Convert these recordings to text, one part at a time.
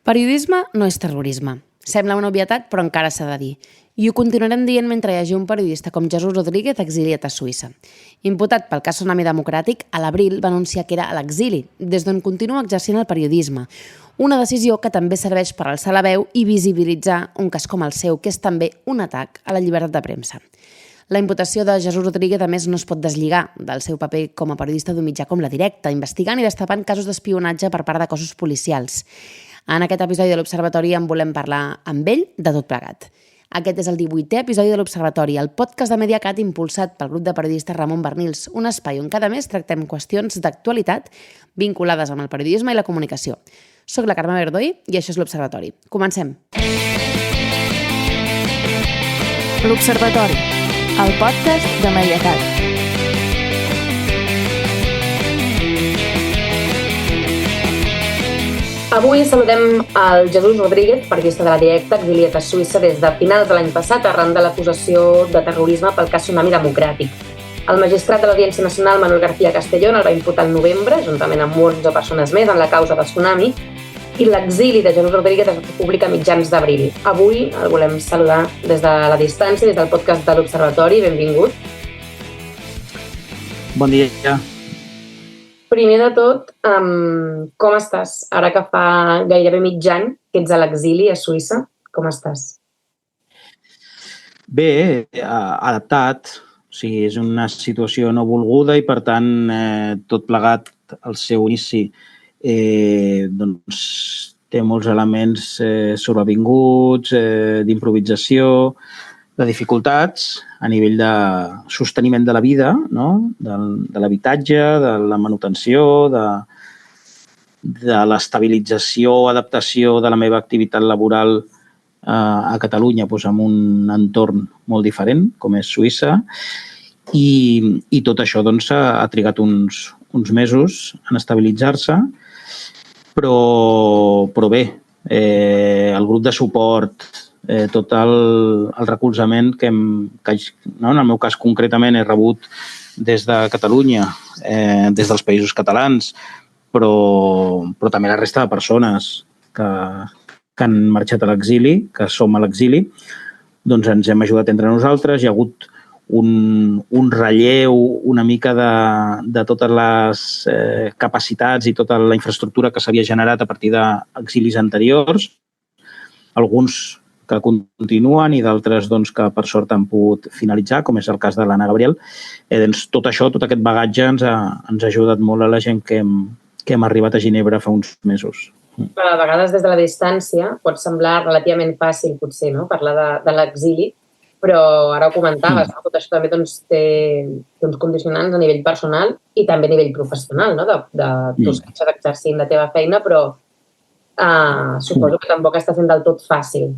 Periodisme no és terrorisme. Sembla una obvietat, però encara s'ha de dir. I ho continuarem dient mentre hi hagi un periodista com Jesús Rodríguez exiliat a Suïssa. Imputat pel cas Tsunami Democràtic, a l'abril va anunciar que era a l'exili, des d'on continua exercint el periodisme. Una decisió que també serveix per alçar la veu i visibilitzar un cas com el seu, que és també un atac a la llibertat de premsa. La imputació de Jesús Rodríguez, a més, no es pot deslligar del seu paper com a periodista d'un mitjà com La Directa, investigant i destapant casos d'espionatge per part de cossos policials. En aquest episodi de l'Observatori en volem parlar amb ell de tot plegat. Aquest és el 18è episodi de l'Observatori, el podcast de Mediacat impulsat pel grup de periodistes Ramon Barnils, un espai on cada mes tractem qüestions d'actualitat vinculades amb el periodisme i la comunicació. Soc la Carme Verdoi i això és l'Observatori. Comencem! L'Observatori, el podcast de Mediacat. Avui saludem el Jesús Rodríguez, periodista de La Directa, exiliat a Suïssa des de finals de l'any passat arran de l'acusació de terrorisme pel cas Tsunami Democràtic. El magistrat de l'Audiència Nacional, Manuel García Castellón, el va imputar al novembre, juntament amb 11 persones més, en la causa de Tsunami, i l'exili de Jesús Rodríguez es publica a mitjans d'abril. Avui el volem saludar des de la distància, des del podcast de l'Observatori. Benvingut. Bon dia. Primer de tot, com estàs? Ara que fa gairebé mig any que ets a l'exili a Suïssa, com estàs? Bé, adaptat. O sigui, és una situació no volguda i, per tant, tot plegat al seu inici doncs, té molts elements sobrevinguts, d'improvisació, de dificultats a nivell de sosteniment de la vida, no? De l'habitatge, de la manutenció, de l'estabilització o adaptació de la meva activitat laboral a Catalunya, doncs, en un entorn molt diferent, com és Suïssa, i tot això doncs, ha trigat uns mesos en estabilitzar-se, però bé, el grup de suport, tot el recolzament que no, en el meu cas concretament he rebut des de Catalunya, des dels països catalans, però també la resta de persones que han marxat a l'exili, que som a l'exili, doncs ens hem ajudat entre nosaltres. Hi ha hagut un relleu una mica de totes les capacitats i tota la infraestructura que s'havia generat a partir d'exilis anteriors. Alguns que continuen i d'altres doncs, que per sort han pogut finalitzar, com és el cas de l'Anna Gabriel. Doncs, tot això, tot aquest bagatge ens ha ajudat molt a la gent que hem arribat a Ginebra fa uns mesos. A vegades des de la distància pot semblar relativament fàcil, potser, no? Parlar de l'exili, però ara ho comentaves, no? Tot això també doncs, té uns condicionants a nivell personal i també a nivell professional, no? Tu estàs exercint la teva feina, però suposo que tampoc està sent del tot fàcil.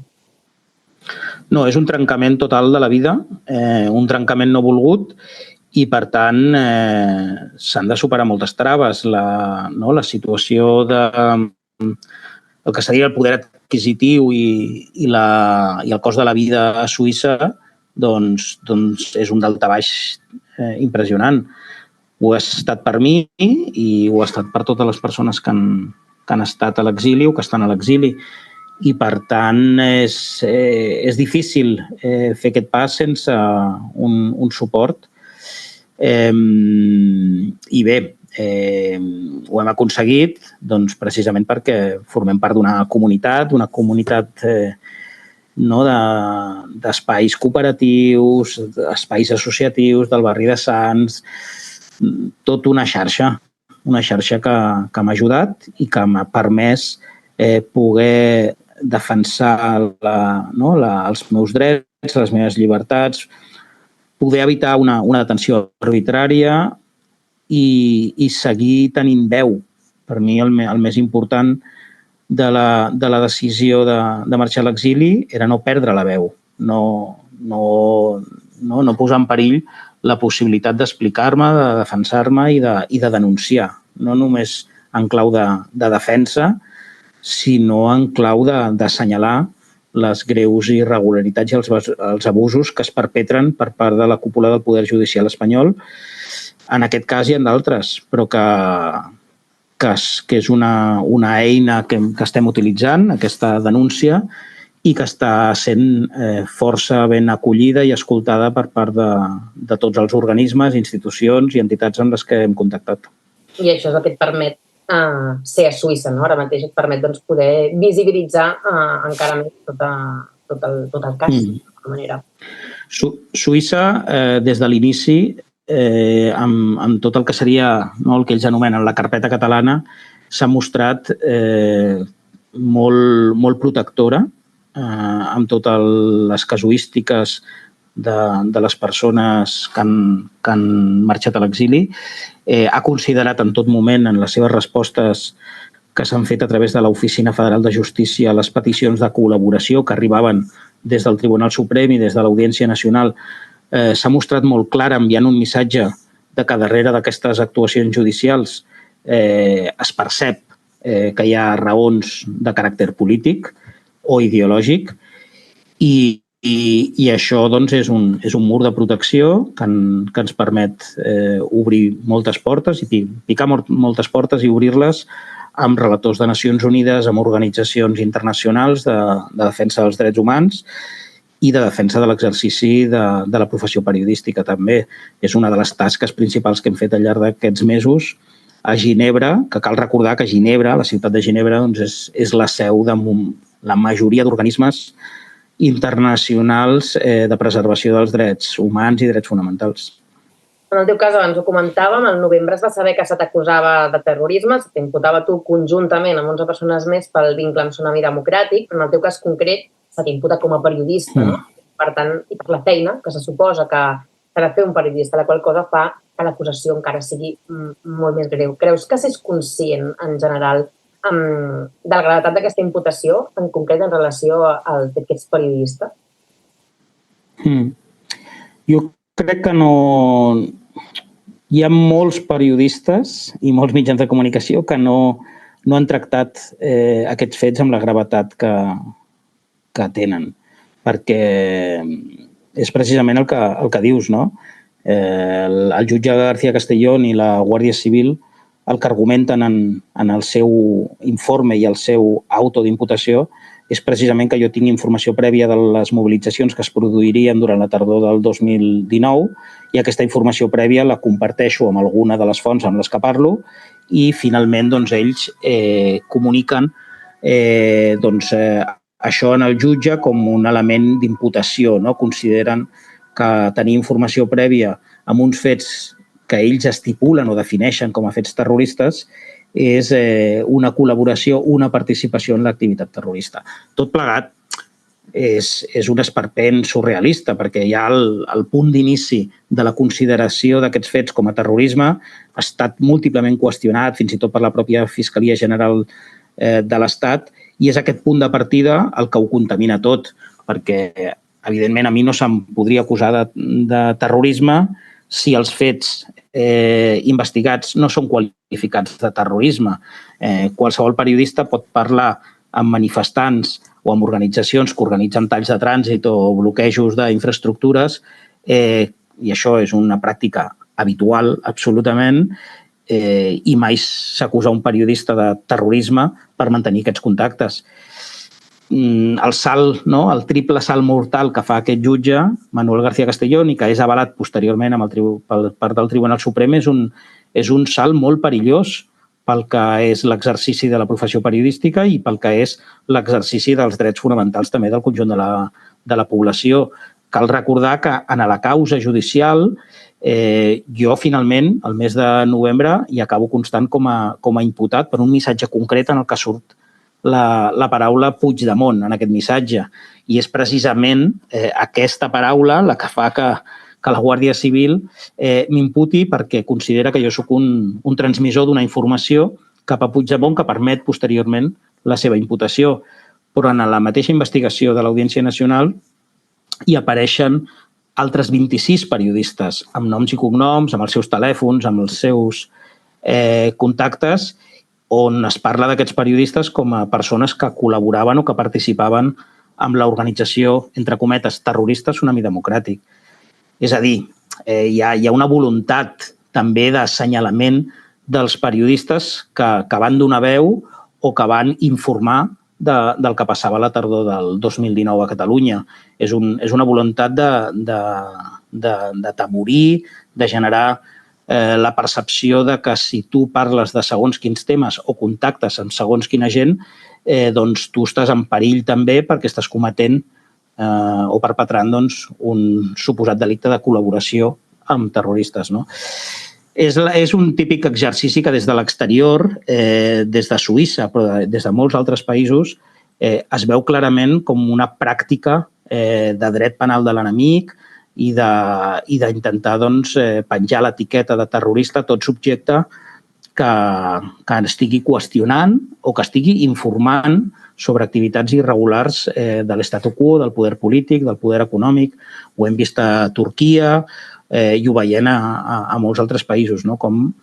No, és un trencament total de la vida, un trencament no volgut i, per tant, s'han de superar moltes traves. La situació el que seria el poder adquisitiu i el cost de la vida a Suïssa doncs és un daltabaix impressionant. Ho ha estat per mi i ho ha estat per totes les persones que han estat a l'exili o que estan a l'exili. I, per tant, és difícil fer aquest pas sense un suport. I bé, ho hem aconseguit doncs, precisament perquè formem part d'una comunitat d'espais cooperatius, espais associatius del barri de Sants, tot una xarxa que m'ha ajudat i que m'ha permès poder defensar els meus drets, les meves llibertats, poder evitar una detenció arbitrària i seguir tenint veu. Per mi el més important de la decisió de marxar a l'exili era no perdre la veu, no posar en perill la possibilitat d'explicar-me, de defensar-me i de denunciar, no només en clau de defensa, sinó en clau d'assenyalar les greus irregularitats i els abusos que es perpetren per part de la cúpula del Poder Judicial espanyol, en aquest cas i en d'altres, però que és una eina que estem utilitzant, aquesta denúncia, i que està sent força ben acollida i escoltada per part de tots els organismes, institucions i entitats amb les que hem contactat. I això és el que et permet ser a Suïssa, no? Ara mateix et permet poder visibilitzar encara més tot el cas, d'alguna manera. Suïssa, des de l'inici, amb tot el que seria el que ells anomenen la carpeta catalana, s'ha mostrat molt protectora amb totes les casuístiques de les persones que han marxat a l'exili. Ha considerat en tot moment, en les seves respostes que s'han fet a través de l'Oficina Federal de Justícia, les peticions de col·laboració que arribaven des del Tribunal Suprem i des de l'Audiència Nacional, s'ha mostrat molt clara enviant un missatge de que darrere d'aquestes actuacions judicials es percep que hi ha raons de caràcter polític o ideològic i això doncs, és un mur de protecció que ens permet obrir moltes portes i picar moltes portes i obrir-les amb relators de Nacions Unides, amb organitzacions internacionals de defensa dels drets humans i de defensa de l'exercici de la professió periodística també. És una de les tasques principals que hem fet al llarg d'aquests mesos a Ginebra, que cal recordar que Ginebra, la ciutat de Ginebra, doncs és la seu de la majoria d'organismes internacionals de preservació dels drets humans i drets fonamentals. En el teu cas, abans ho comentàvem, al novembre es va saber que se t'acusava de terrorisme, se t'imputava tu conjuntament amb 11 persones més pel vincle amb Tsunami Democràtic, però en el teu cas concret se t'imputa com a periodista, no? Per tant, i per la feina que se suposa que s'ha de fer un periodista, la qual cosa fa que l'acusació encara sigui molt més greu. Creus que s'és conscient, en general, de la gravetat d'aquesta imputació, en concret en relació al fet que ets periodista? Jo crec que no... Hi ha molts periodistes i molts mitjans de comunicació que no han tractat aquests fets amb la gravetat que tenen, perquè és precisament el que dius, no? El jutge García Castellón i la Guàrdia Civil el que argumenten en el seu informe i el seu auto d'imputació és precisament que jo tinc informació prèvia de les mobilitzacions que es produirien durant la tardor del 2019 i aquesta informació prèvia la comparteixo amb alguna de les fonts amb les que parlo i finalment doncs, ells comuniquen això en el jutge com un element d'imputació. No? Consideren que tenir informació prèvia amb uns fets que ells estipulen o defineixen com a fets terroristes és una col·laboració, una participació en l'activitat terrorista. Tot plegat és un esperpent surrealista perquè ja el punt d'inici de la consideració d'aquests fets com a terrorisme ha estat múltiplement qüestionat, fins i tot per la pròpia Fiscalia General de l'Estat, i és aquest punt de partida el que ho contamina tot, perquè evidentment a mi no se'm podria acusar de terrorisme si els fets investigats no són qualificats de terrorisme. Qualsevol periodista pot parlar amb manifestants o amb organitzacions que organitzen talls de trànsit o bloquejos d'infraestructures i això és una pràctica habitual absolutament i mai s'acusa un periodista de terrorisme per mantenir aquests contactes. El salt, el triple salt mortal que fa aquest jutge, Manuel García Castellón, i que és avalat posteriorment per part del Tribunal Suprem, és un salt molt perillós pel que és l'exercici de la professió periodística i pel que és l'exercici dels drets fonamentals també del conjunt de la població. Cal recordar que en la causa judicial jo finalment, el mes de novembre, hi acabo constant com a imputat per un missatge concret en el que surt la paraula Puigdemont en aquest missatge. I és precisament aquesta paraula la que fa que la Guàrdia Civil m'imputi perquè considera que jo sóc un transmissor d'una informació cap a Puigdemont que permet posteriorment la seva imputació. Però en la mateixa investigació de l'Audiència Nacional hi apareixen altres 26 periodistes amb noms i cognoms, amb els seus telèfons, amb els seus contactes, on es parla d'aquests periodistes com a persones que col·laboraven o que participaven amb l'organització, entre cometes, terrorista Tsunami Democràtic. És a dir, hi ha una voluntat també d'assenyalament dels periodistes que van donar veu o que van informar del que passava a la tardor del 2019 a Catalunya. És una voluntat d'atemorir, de generar la percepció de que si tu parles de segons quins temes o contactes amb segons quina gent, doncs tu estàs en perill també perquè estàs cometent o perpetrant un suposat delicte de col·laboració amb terroristes. És un típic exercici que des de l'exterior, des de Suïssa, però des de molts altres països, es veu clarament com una pràctica de dret penal de l'enemic i d'intentar penjar l'etiqueta de terrorista a tot subjecte que estigui qüestionant o que estigui informant sobre activitats irregulars de l'estatu quo, del poder polític, del poder econòmic. Ho hem vist a Turquia i ho veiem a molts altres països, com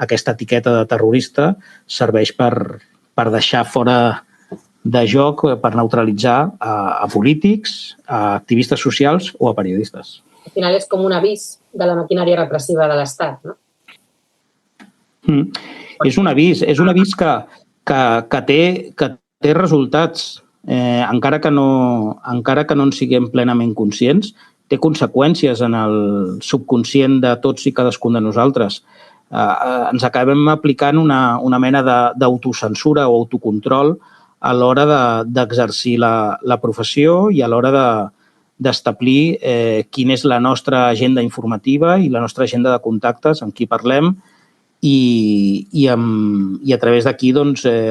aquesta etiqueta de terrorista serveix per deixar fora de joc, per neutralitzar a polítics, a activistes socials o a periodistes. Al final és com un avís de la maquinària repressiva de l'Estat, no? És un avís que té resultats, encara que no en siguem plenament conscients, té conseqüències en el subconscient de tots i cadascun de nosaltres. Ens acabem aplicant una mena d'autocensura o autocontrol a l'hora d'exercir la professió i a l'hora d'establir quina és la nostra agenda informativa i la nostra agenda de contactes, amb qui parlem, i a través d'aquí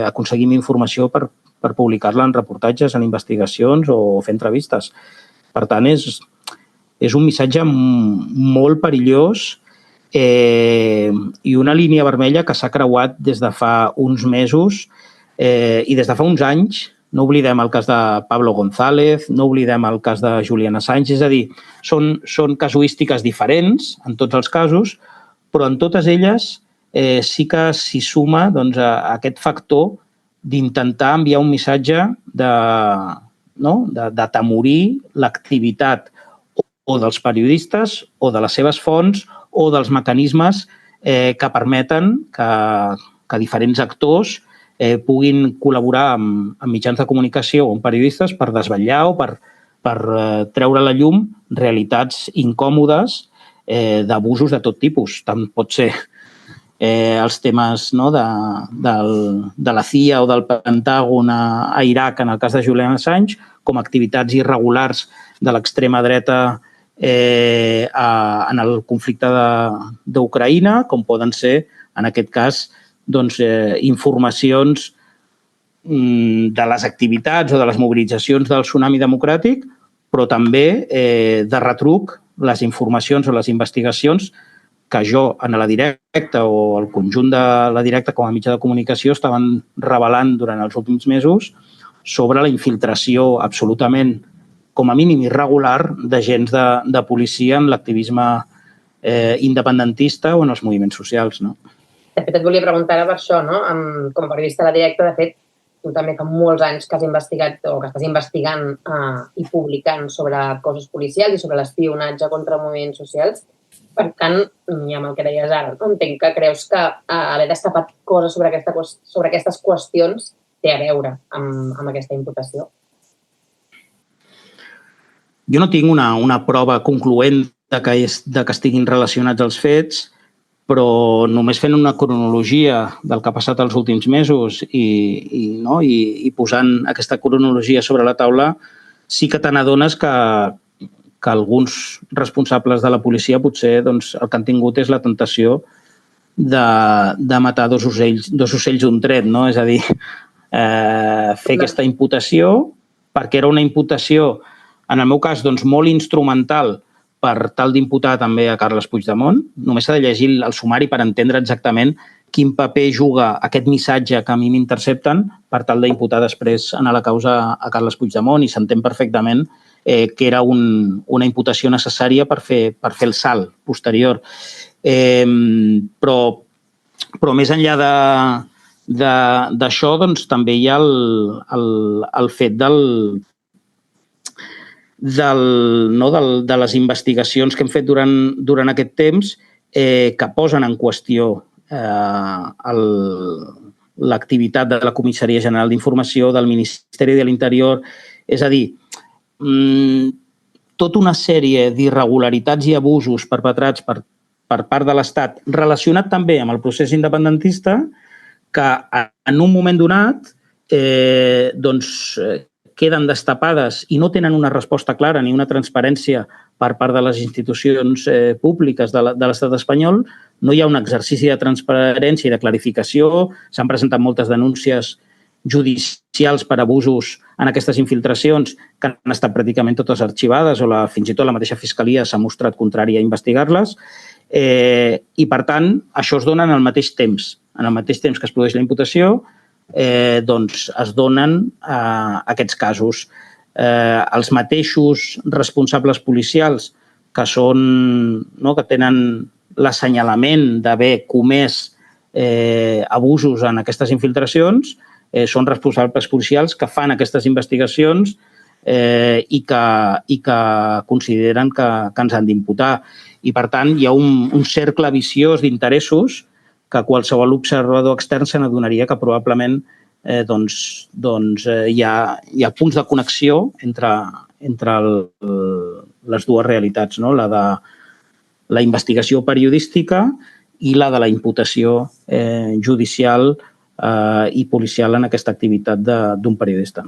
aconseguim informació per publicar-la en reportatges, en investigacions o fer entrevistes. Per tant, és un missatge molt perillós i una línia vermella que s'ha creuat des de fa uns mesos i des de fa uns anys. No oblidem el cas de Pablo González, no oblidem el cas de Julian Assange, és a dir, són casuístiques diferents en tots els casos, però en totes elles sí que s'hi suma aquest factor d'intentar enviar un missatge d'atemorir l'activitat o dels periodistes o de les seves fonts o dels mecanismes que permeten que diferents actors puguin col·laborar amb mitjans de comunicació o amb periodistes per desvetllar o per treure a la llum realitats incòmodes d'abusos de tot tipus. Tant pot ser els temes de la CIA o del Pentàgon a Iraq, en el cas de Julian Assange, com activitats irregulars de l'extrema dreta en el conflicte d'Ucraïna, com poden ser, en aquest cas, informacions de les activitats o de les mobilitzacions del tsunami democràtic, però també de retruc les informacions o les investigacions que jo, en la directa o el conjunt de la directa com a mitjà de comunicació estaven revelant durant els últims mesos sobre la infiltració absolutament, com a mínim irregular, d'agents de policia en l'activisme independentista o en els moviments socials. De fet, et volia preguntar per això, com a periodista de la directa, de fet, tu també fa molts anys que has investigat o que estàs investigant i publicant sobre cossos policials i sobre l'espionatge contra moviments socials. Per tant, i amb el que deies ara, entenc que creus que haver destapat coses sobre aquestes qüestions té a veure amb aquesta imputació. Jo no tinc una prova concloent que estiguin relacionats els fets, però només fent una cronologia del que ha passat els últims mesos i posant aquesta cronologia sobre la taula, sí que te n'adones que alguns responsables de la policia potser el que han tingut és la tentació de matar dos ocells d'un tret, és a dir, fer aquesta imputació, perquè era una imputació, en el meu cas, molt instrumental per tal d'imputar també a Carles Puigdemont. Només s'ha de llegir el sumari per entendre exactament quin paper juga aquest missatge que a mi m'intercepten per tal d'imputar després en la causa a Carles Puigdemont, i s'entén perfectament que era una imputació necessària per fer el salt posterior. Però més enllà d'això, també hi ha el fet de les investigacions que hem fet durant aquest temps que posen en qüestió l'activitat de la Comissaria General d'Informació, del Ministeri de l'Interior. És a dir, tota una sèrie d'irregularitats i abusos perpetrats per part de l'Estat, relacionat també amb el procés independentista, que en un moment donat queden destapades i no tenen una resposta clara ni una transparència per part de les institucions públiques de l'estat espanyol. No hi ha un exercici de transparència i de clarificació. S'han presentat moltes denúncies judicials per abusos en aquestes infiltracions que han estat pràcticament totes arxivades o fins i tot la mateixa Fiscalia s'ha mostrat contrària a investigar-les. I, per tant, això es dona en el mateix temps. En el mateix temps que es produeix la imputació, es donen aquests casos. Els mateixos responsables policials que tenen l'assenyalament d'haver comès abusos en aquestes infiltracions són responsables policials que fan aquestes investigacions i que consideren que ens han d'imputar. I, per tant, hi ha un cercle viciós d'interessos que qualsevol observador extern se n'adonaria que probablement hi ha punts de connexió entre les dues realitats, la de la investigació periodística i la de la imputació judicial i policial en aquesta activitat d'un periodista.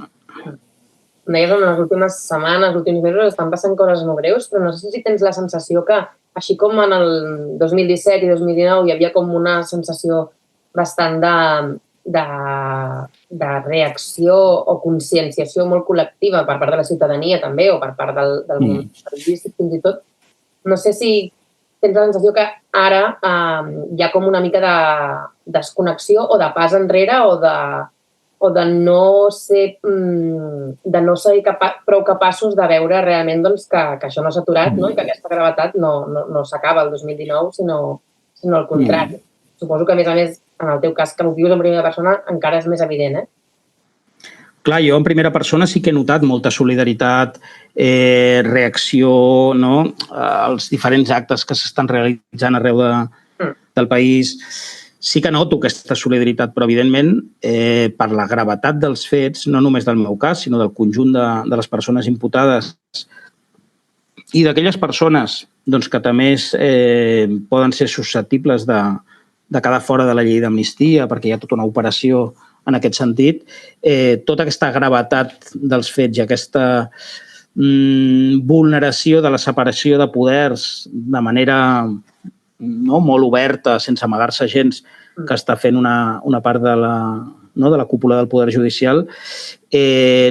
Deies que en les últimes setmanes, els últims mesos, estan passant coses molt greus, però no sé si tens la sensació que, així com en el 2017 i 2019 hi havia com una sensació bastant de reacció o conscienciació molt col·lectiva per part de la ciutadania també o per part del món periodístic fins i tot, no sé si tens la sensació que ara hi ha com una mica de desconnexió o de pas enrere o de no ser prou capaços de veure realment que això no s'ha aturat i que aquesta gravetat no s'acaba el 2019, sinó el contrari. Suposo que, a més, en el teu cas, que ho vius en primera persona, encara és més evident, Clar, jo en primera persona sí que he notat molta solidaritat, reacció als diferents actes que s'estan realitzant arreu del país. Sí que noto aquesta solidaritat, però evidentment per la gravetat dels fets, no només del meu cas, sinó del conjunt de les persones imputades i d'aquelles persones que també poden ser susceptibles de quedar fora de la llei d'amnistia perquè hi ha tota una operació en aquest sentit, tota aquesta gravetat dels fets i aquesta vulneració de la separació de poders de manera molt oberta, sense amagar-se gens, que està fent una part de la cúpula del Poder Judicial,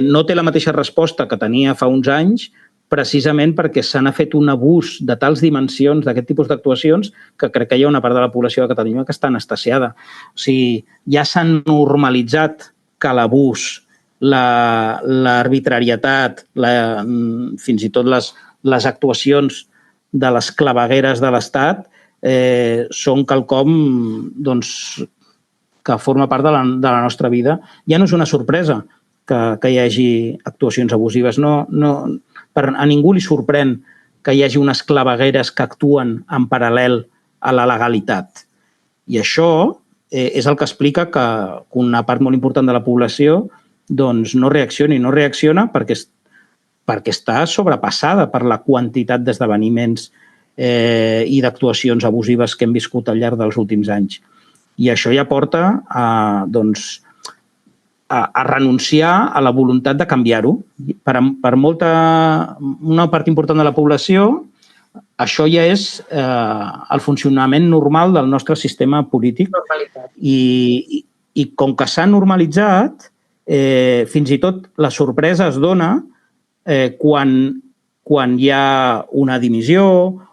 no té la mateixa resposta que tenia fa uns anys, precisament perquè se n'ha fet un abús de tals dimensions d'aquest tipus d'actuacions que crec que hi ha una part de la població de Catalunya que està anestesiada. O sigui, ja s'ha normalitzat que l'abús, l'arbitrarietat, fins i tot les actuacions de les clavegueres de l'Estat són quelcom que forma part de la nostra vida. Ja no és una sorpresa que hi hagi actuacions abusives. A ningú li sorprèn que hi hagi unes clavegueres que actuen en paral·lel a la legalitat. I això és el que explica que una part molt important de la població no reaccioni. No reacciona perquè està sobrepassada per la quantitat d'esdeveniments i d'actuacions abusives que hem viscut al llarg dels últims anys. I això ja porta a renunciar a la voluntat de canviar-ho. Per una part important de la població, això ja és el funcionament normal del nostre sistema polític. I com que s'ha normalitzat, fins i tot la sorpresa es dona quan hi ha una dimissió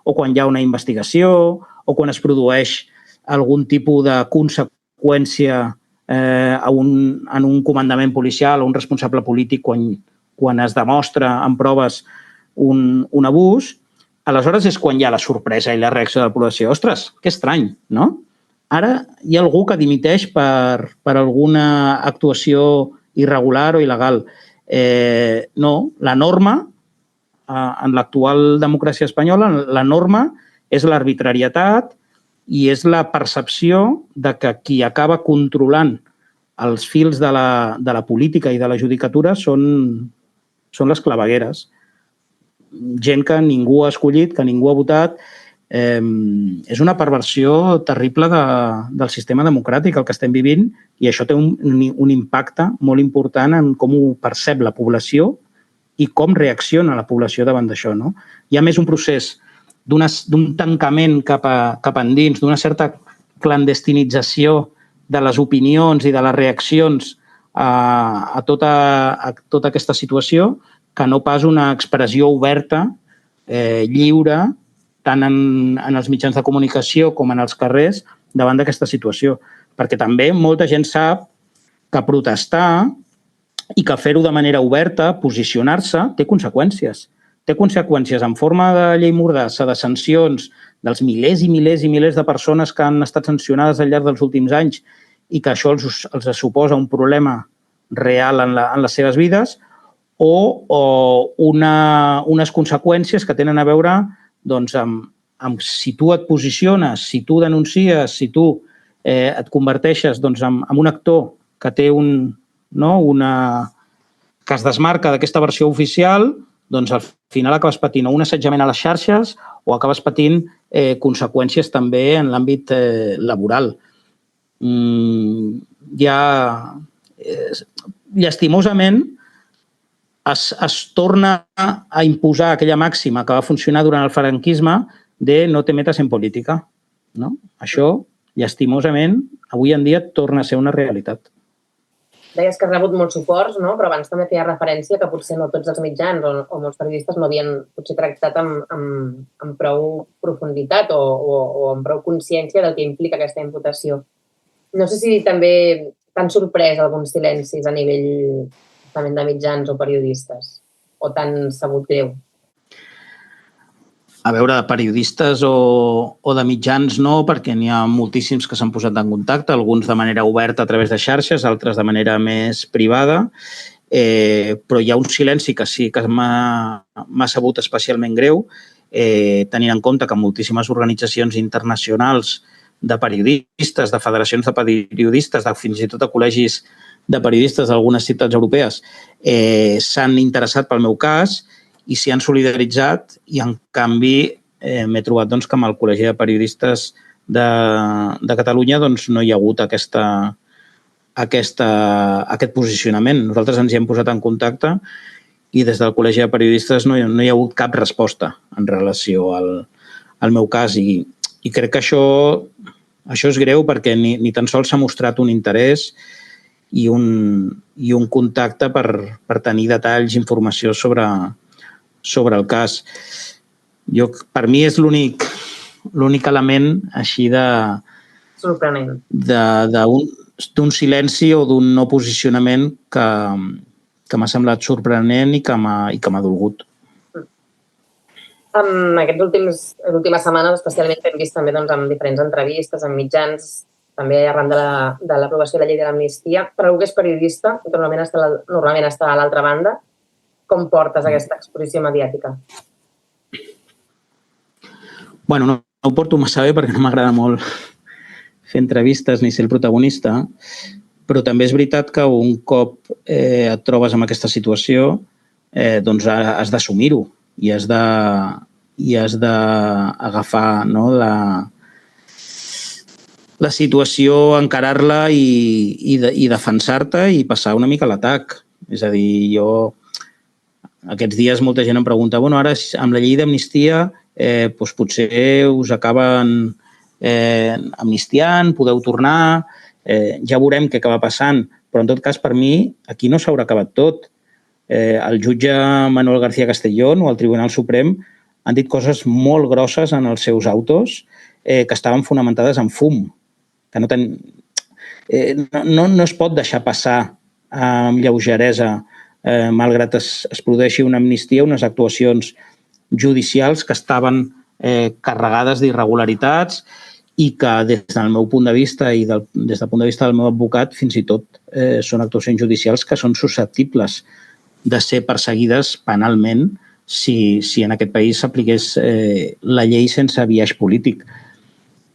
o quan hi ha una investigació o quan es produeix algun tipus de conseqüència en un comandament policial o un responsable polític quan es demostra en proves un abús, aleshores és quan hi ha la sorpresa i la reacció de la població. Ostres, que estrany, no? Ara hi ha algú que dimiteix per alguna actuació irregular o il·legal. No, la norma, en l'actual democràcia espanyola, la norma és l'arbitrarietat i és la percepció de que qui acaba controlant els fils de la política i de la judicatura són les clavegueres. Gent que ningú ha escollit, que ningú ha votat. És una perversió terrible del sistema democràtic el que estem vivint, i això té un impacte molt important en com ho percep la població i com reacciona la població davant d'això. No? Hi ha més un procés d'un tancament cap endins, d'una certa clandestinització de les opinions i de les reaccions a tota aquesta situació, que no pas una expressió oberta, lliure, tant en els mitjans de comunicació com en els carrers, davant d'aquesta situació. Perquè també molta gent sap que protestar i que fer-ho de manera oberta, posicionar-se, té conseqüències. Té conseqüències en forma de llei mordassa, de sancions, dels milers i milers i milers de persones que han estat sancionades al llarg dels últims anys i que això els suposa un problema real en les seves vides, o unes conseqüències que tenen a veure doncs, amb si tu et posiciones, si tu denuncies, si tu et converteixes doncs, en un actor que té que es desmarca d'aquesta versió oficial, doncs al final acabes patint un assetjament a les xarxes o acabes patint conseqüències també en l'àmbit laboral. Llastimosament, es torna a imposar aquella màxima que va funcionar durant el franquisme de no te metas en política. No? Això, llastimosament, avui en dia torna a ser una realitat. Deies que has rebut molts suports, no? Però abans també feia referència que potser no tots els mitjans o molts periodistes no havien potser tractat amb prou profunditat o amb prou consciència del que implica aquesta imputació. No sé si també t'han sorprès alguns silencis a nivell també de mitjans o periodistes, o t'han sabut greu? A veure, de periodistes o de mitjans no, perquè n'hi ha moltíssims que s'han posat en contacte, alguns de manera oberta a través de xarxes, altres de manera més privada, però hi ha un silenci que sí que m'ha sabut especialment greu, tenint en compte que moltíssimes organitzacions internacionals de periodistes, de federacions de periodistes, fins i tot de col·legis de periodistes d'algunes ciutats europees, s'han interessat pel meu cas i s'hi han solidaritzat, i en canvi m'he trobat doncs, que amb el Col·legi de Periodistes de Catalunya doncs, no hi ha hagut aquest posicionament. Nosaltres ens hi hem posat en contacte i des del Col·legi de Periodistes no hi ha hagut cap resposta en relació al meu cas, i crec que això és greu perquè ni tan sols s'ha mostrat un interès i un contacte per tenir detalls, informació sobre el cas. Per mi és l'únic element així sorprenent d'un silenci o d'un no posicionament que m'ha semblat sorprenent i que m'ha dolgut. En aquestes últimes setmanes, especialment, hem vist també amb diferents entrevistes, en mitjans, també arran de l'aprovació de la llei de l'amnistia. Per algú que és periodista, normalment està a l'altra banda, com portes aquesta exposició mediàtica? Bueno, no ho porto massa bé perquè no m'agrada molt fer entrevistes ni ser el protagonista, però també és veritat que un cop et trobes en aquesta situació, doncs has d'assumir-ho i has d'agafar la situació, encarar-la i defensar-te i passar una mica l'atac. És a dir, jo aquests dies molta gent em pregunta, bueno, ara amb la llei d'amnistia doncs potser us acaben amnistiant, podeu tornar, ja veurem què acaba passant, però en tot cas per mi aquí no s'haurà acabat tot. El jutge Manuel García Castellón o el Tribunal Suprem han dit coses molt grosses en els seus autos que estaven fonamentades en fum, que no es pot deixar passar amb lleugeresa malgrat es produeixi una amnistia, unes actuacions judicials que estaven carregades d'irregularitats i que des del meu punt de vista i des del punt de vista del meu advocat fins i tot són actuacions judicials que són susceptibles de ser perseguides penalment si en aquest país s'apliqués la llei sense biaix polític.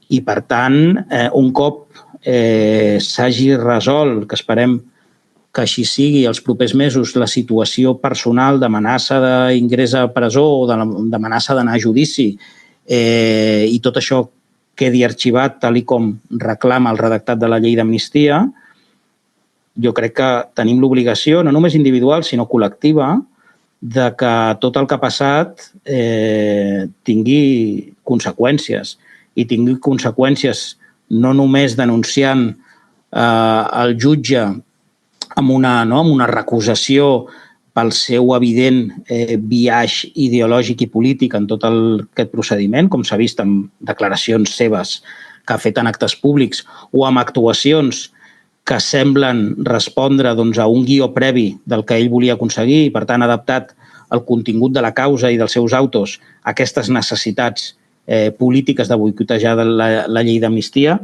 I, per tant, un cop s'hagi resolt, que esperem que així sigui els propers mesos, la situació personal d'amenaça d'ingrés a presó o d'amenaça d'anar a judici i tot això quedi arxivat tal i com reclama el redactat de la llei d'amnistia, jo crec que tenim l'obligació, no només individual, sinó col·lectiva, de que tot el que ha passat tingui conseqüències. I tingui conseqüències no només denunciant el jutge amb una recusació pel seu evident biaix ideològic i polític en tot aquest procediment, com s'ha vist amb declaracions seves que ha fet en actes públics o amb actuacions que semblen respondre a un guió previ del que ell volia aconseguir i, per tant, ha adaptat el contingut de la causa i dels seus autos a aquestes necessitats polítiques de boicotejar la llei d'amnistia.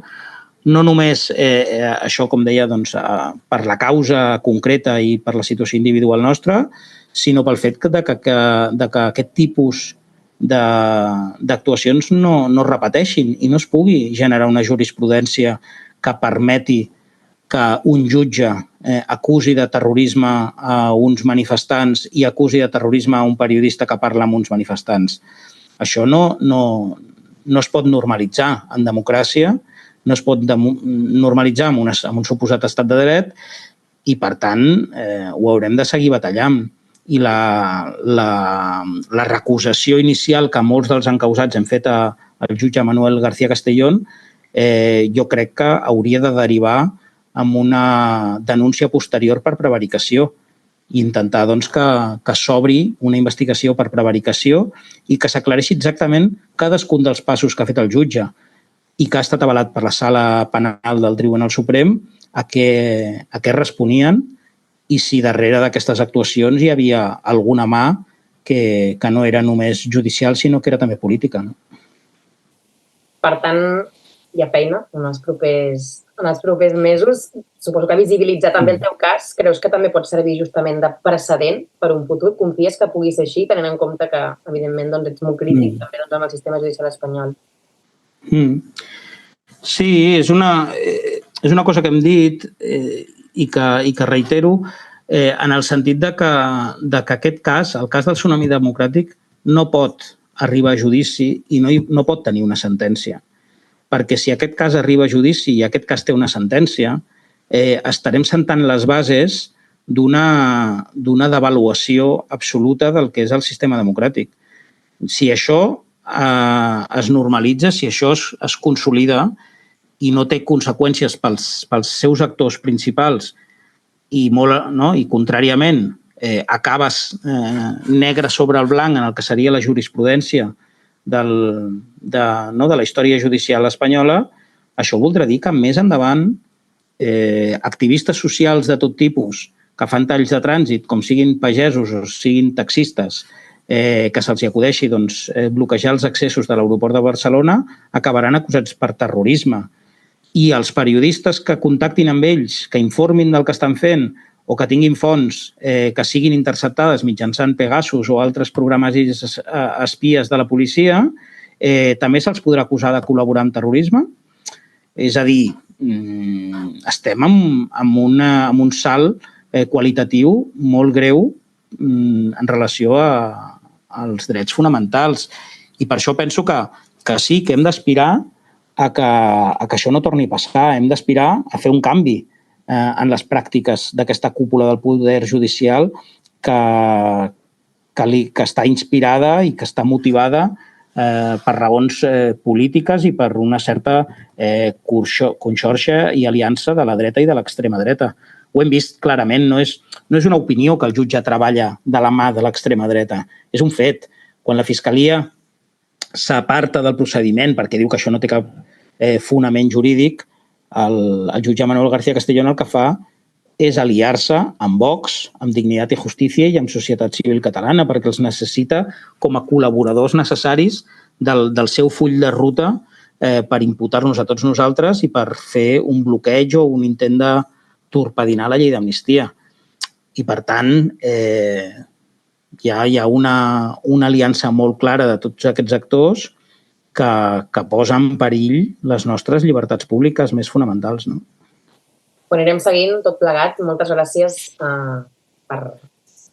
No només això, com deia, per la causa concreta i per la situació individual nostra, sinó pel fet que aquest tipus d'actuacions no es repeteixin i no es pugui generar una jurisprudència que permeti que un jutge acusi de terrorisme a uns manifestants i acusi de terrorisme a un periodista que parla amb uns manifestants. Això no es pot normalitzar en democràcia, no es pot normalitzar en un suposat estat de dret i, per tant, ho haurem de seguir batallant. I la recusació inicial que molts dels encausats hem fet al jutge Manuel García Castellón jo crec que hauria de derivar amb una denúncia posterior per prevaricació i intentar que s'obri una investigació per prevaricació i que s'aclareixi exactament cadascun dels passos que ha fet el jutge i que ha estat avalat per la Sala Penal del Tribunal Suprem a què responien i si darrere d'aquestes actuacions hi havia alguna mà que no era només judicial, sinó que era també política. No? Per tant, hi ha feina en els propers mesos. Suposo que visibilitzar també el teu cas, creus que també pot servir justament de precedent per un futur? Confies que pugui ser així, tenint en compte que, evidentment, ets molt crític també amb el sistema judicial espanyol? Sí, és una cosa que hem dit i que reitero en el sentit de que aquest cas, el cas del tsunami democràtic, no pot arribar a judici i no pot tenir una sentència. Perquè si aquest cas arriba a judici i aquest cas té una sentència, estarem sentant les bases d'una devaluació absoluta del que és el sistema democràtic. Si això es normalitza, si això es consolida i no té conseqüències pels seus actors principals i contràriament acabes negre sobre el blanc en el que seria la jurisprudència de la història judicial espanyola, això voldrà dir que més endavant activistes socials de tot tipus que fan talls de trànsit, com siguin pagesos o siguin taxistes, que se'ls acudeixi bloquejar els accessos de l'aeroport de Barcelona, acabaran acusats per terrorisme. I els periodistes que contactin amb ells, que informin del que estan fent o que tinguin fonts que siguin interceptades mitjançant Pegasus o altres programes espies de la policia, també se'ls podrà acusar de col·laborar amb terrorisme? És a dir, estem amb un salt qualitatiu molt greu en relació als drets fonamentals. I per això penso que sí, que hem d'aspirar a que això no torni a passar. Hem d'aspirar a fer un canvi en les pràctiques d'aquesta cúpula del poder judicial que està inspirada i que està motivada per raons polítiques i per una certa conxorxa i aliança de la dreta i de l'extrema dreta. Ho hem vist clarament, no és una opinió que el jutge treballa de la mà de l'extrema dreta, és un fet. Quan la Fiscalia s'aparta del procediment perquè diu que això no té cap fonament jurídic, el jutge Manuel García Castellón el que fa és aliar-se amb Vox, amb Dignitat i Justícia i amb Societat Civil Catalana perquè els necessita com a col·laboradors necessaris del seu full de ruta per imputar-nos a tots nosaltres i per fer un bloqueig o un intent de torpedinar la llei d'amnistia. I, per tant, hi ha una aliança molt clara de tots aquests actors que posa en perill les nostres llibertats públiques més fonamentals, no? Ho anirem seguint tot plegat. Moltes gràcies per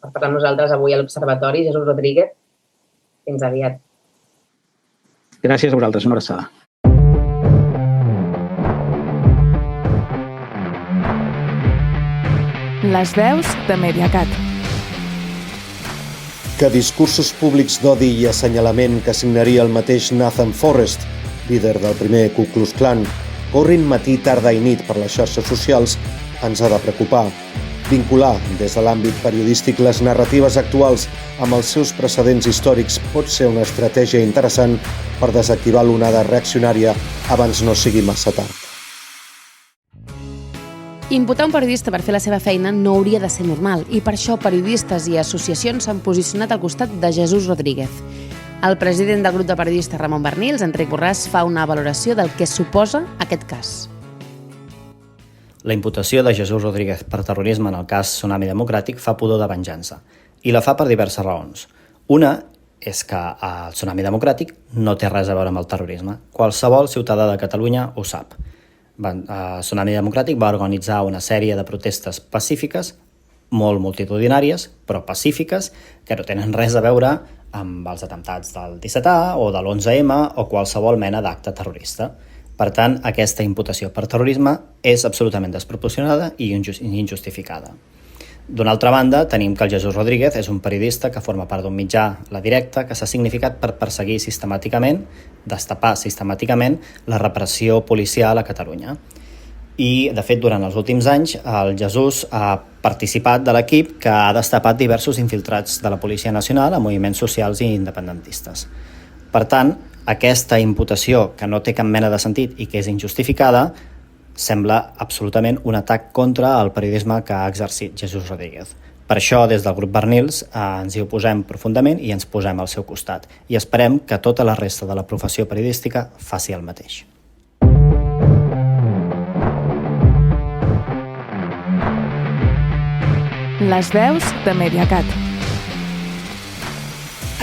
parlar amb nosaltres avui a l'Observatori. Jesús Rodríguez, fins aviat. Gràcies a vosaltres, una abraçada. Les veus de Mediacat. Que discursos públics d'odi i assenyalament que signaria el mateix Nathan Forrest, líder del primer Ku Klux Klan, corrin matí, tarda i nit per les xarxes socials, ens ha de preocupar. Vincular des de l'àmbit periodístic les narratives actuals amb els seus precedents històrics pot ser una estratègia interessant per desactivar l'onada reaccionària abans no sigui massa tard. Imputar un periodista per fer la seva feina no hauria de ser normal i per això periodistes i associacions s'han posicionat al costat de Jesús Rodríguez. El president del grup de periodistes Ramon Barnils, Enric Borràs, fa una valoració del que suposa aquest cas. La imputació de Jesús Rodríguez per terrorisme en el cas Tsunami Democràtic fa pudor de venjança, i la fa per diverses raons. Una és que el Tsunami Democràtic no té res a veure amb el terrorisme. Qualsevol ciutadà de Catalunya ho sap. Tsunami Democràtic va organitzar una sèrie de protestes pacífiques, molt multitudinàries, però pacífiques, que no tenen res a veure amb els atemptats del 17A o de l'11M o qualsevol mena d'acte terrorista. Per tant, aquesta imputació per terrorisme és absolutament desproporcionada i injustificada. D'una altra banda, tenim que el Jesús Rodríguez és un periodista que forma part d'un mitjà, La Directa, que s'ha significat per perseguir sistemàticament, destapar sistemàticament, la repressió policial a Catalunya. I, de fet, durant els últims anys, el Jesús ha participat de l'equip que ha destapat diversos infiltrats de la Policia Nacional a moviments socials i independentistes. Per tant, aquesta imputació, que no té cap mena de sentit i que és injustificada, sembla absolutament un atac contra el periodisme que ha exercit Jesús Rodríguez. Per això, des del grup Barnils, ens hi oposem profundament i ens posem al seu costat. I esperem que tota la resta de la professió periodística faci el mateix. Les veus de Mediacat.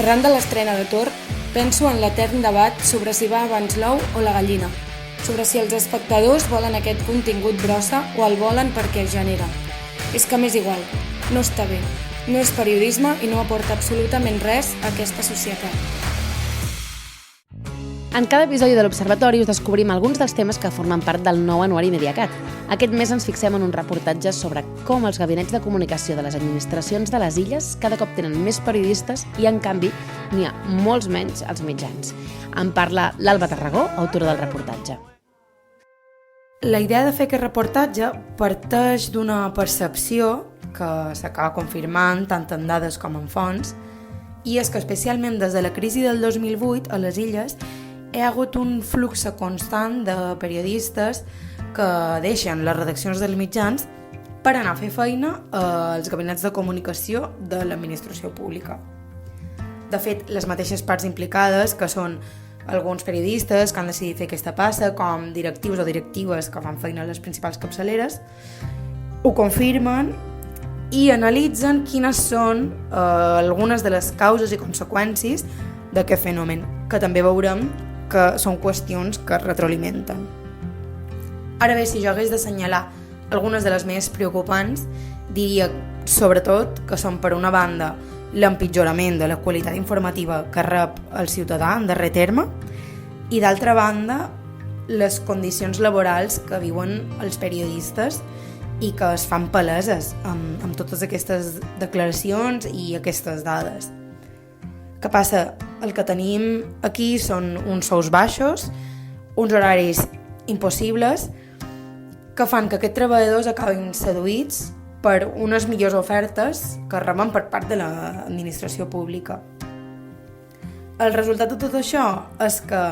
Arran de l'estrena de Thor, penso en l'etern debat sobre si va abans l'ou o la gallina, sobre si els espectadors volen aquest contingut brossa o el volen perquè el genera. És que m'és igual, no està bé, no és periodisme i no aporta absolutament res a aquesta societat. En cada episodi de l'Observatori us descobrim alguns dels temes que formen part del nou anuari Mediacat. Aquest mes ens fixem en un reportatge sobre com els gabinets de comunicació de les administracions de les illes cada cop tenen més periodistes i, en canvi, n'hi ha molts menys als mitjans. En parla l'Alba Tarragó, autora del reportatge. La idea de fer aquest reportatge parteix d'una percepció que s'acaba confirmant tant en dades com en fonts, i és que especialment des de la crisi del 2008 a les illes hi ha hagut un flux constant de periodistes que deixen les redaccions dels mitjans per anar a fer feina als gabinets de comunicació de l'administració pública. De fet, les mateixes parts implicades, que són alguns periodistes que han decidit fer aquesta passa, com directius o directives que fan feina a les principals capçaleres, ho confirmen i analitzen quines són algunes de les causes i conseqüències d'aquest fenomen, que també veurem que són qüestions que es retroalimenten. Ara bé, si jo hagués d'assenyalar algunes de les més preocupants, diria sobretot que són, per una banda, l'empitjorament de la qualitat informativa que rep el ciutadà en darrer terme i, d'altra banda, les condicions laborals que viuen els periodistes i que es fan paleses amb totes aquestes declaracions i aquestes dades. Què passa? El que tenim aquí són uns sous baixos, uns horaris impossibles, que fan que aquests treballadors acabin seduïts per unes millors ofertes que reben per part de l'administració pública. El resultat de tot això és que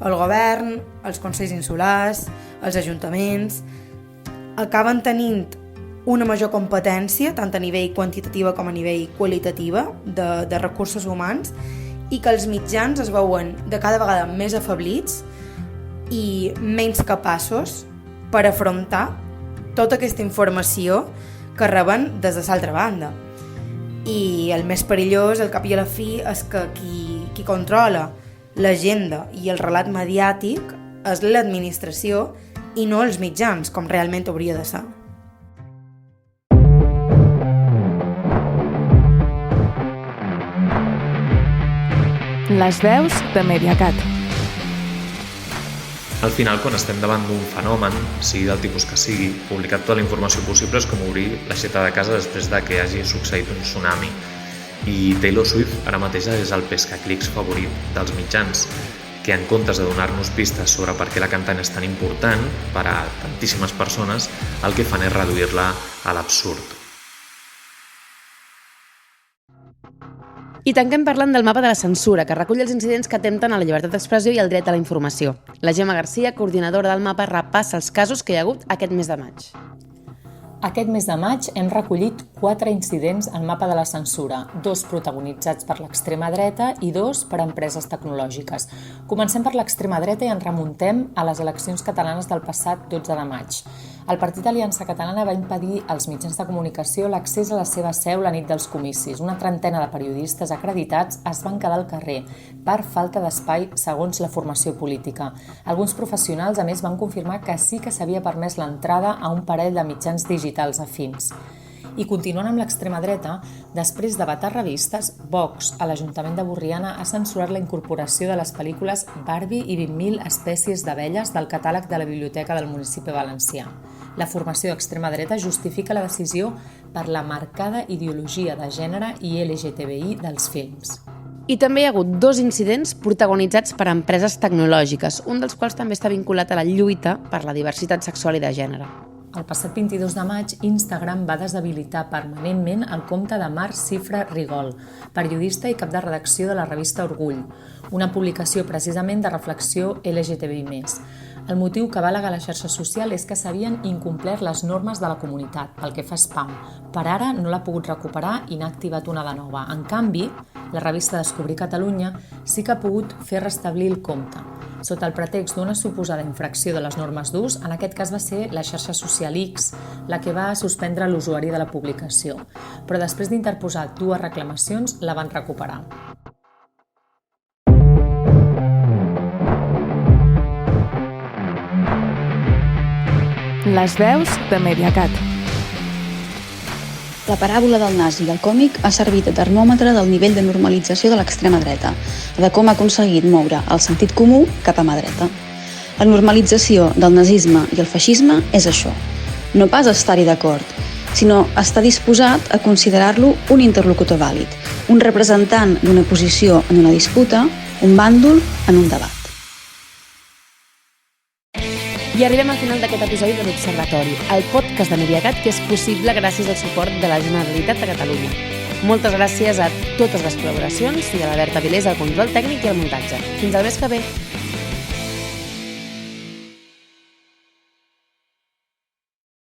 el govern, els consells insulars, els ajuntaments, acaben tenint una major competència, tant a nivell quantitativa com a nivell qualitativa, de recursos humans, i que els mitjans es veuen de cada vegada més afablits i menys capaços per afrontar tota aquesta informació que reben des de l'altra banda. I el més perillós, al cap i a la fi, és que qui controla L'agenda i el relat mediàtic és l'administració i no els mitjans, com realment hauria de ser. Les veus de Mediacat. Al final, quan estem davant d'un fenomen, sigui del tipus que sigui, publicar tota la informació possible és com obrir l'aixeta de casa després de que hagi succeït un tsunami. I Taylor Swift ara mateix és el pescaclics favorit dels mitjans, que en comptes de donar-nos pistes sobre per què la cantant és tan important per a tantíssimes persones, el que fan és reduir-la a l'absurd. I tanquem parlant del mapa de la censura, que recull els incidents que atempten a la llibertat d'expressió i el dret a la informació. La Gemma Garcia, coordinadora del mapa, repassa els casos que hi ha hagut aquest mes de maig. Aquest mes de maig hem recollit 4 incidents al mapa de la censura, 2 protagonitzats per l'extrema dreta i 2 per empreses tecnològiques. Comencem per l'extrema dreta i ens remuntem a les eleccions catalanes del passat 12 de maig. El Partit Aliança Catalana va impedir als mitjans de comunicació l'accés a la seva seu la nit dels comicis. Una trentena de periodistes acreditats es van quedar al carrer per falta d'espai segons la formació política. Alguns professionals, a més, van confirmar que sí que s'havia permès l'entrada a un parell de mitjans digitals afins. I continuant amb l'extrema dreta, després de vetar revistes, Vox, a l'Ajuntament de Borriana, ha censurat la incorporació de les pel·lícules Barbie i 20.000 espècies d'abelles del catàleg de la Biblioteca del municipi valencià. La formació d'extrema dreta justifica la decisió per la marcada ideologia de gènere i LGTBI dels films. I també hi ha hagut 2 incidents protagonitzats per empreses tecnològiques, un dels quals també està vinculat a la lluita per la diversitat sexual i de gènere. El passat 22 de maig, Instagram va deshabilitar permanentment el compte de Marc Cifra Rigol, periodista i cap de redacció de la revista Orgull, una publicació precisament de reflexió LGTBI+. El motiu que va al·legar la xarxa social és que s'havien incomplert les normes de la comunitat, pel que fa spam. Per ara no l'ha pogut recuperar i n'ha activat una de nova. En canvi, la revista Descobrir Catalunya sí que ha pogut fer restablir el compte. Sota el pretext d'una suposada infracció de les normes d'ús, en aquest cas va ser la xarxa social X la que va suspendre l'usuari de la publicació, però després d'interposar 2 reclamacions la van recuperar. Les veus de Mediacat. La paràbola del nazi del còmic ha servit de termòmetre del nivell de normalització de l'extrema dreta, de com ha aconseguit moure el sentit comú cap a mà dreta. La normalització del nazisme i el feixisme és això, no pas estar-hi d'acord, sinó estar disposat a considerar-lo un interlocutor vàlid, un representant d'una posició en una disputa, un bàndol en un debat. I arribem al final d'aquest episodi de l'Observatori, el podcast de Mediacat que és possible gràcies al suport de la Generalitat de Catalunya. Moltes gràcies a totes les col·laboracions i a la Berta Vilés al control tècnic i al muntatge. Fins al mes que ve!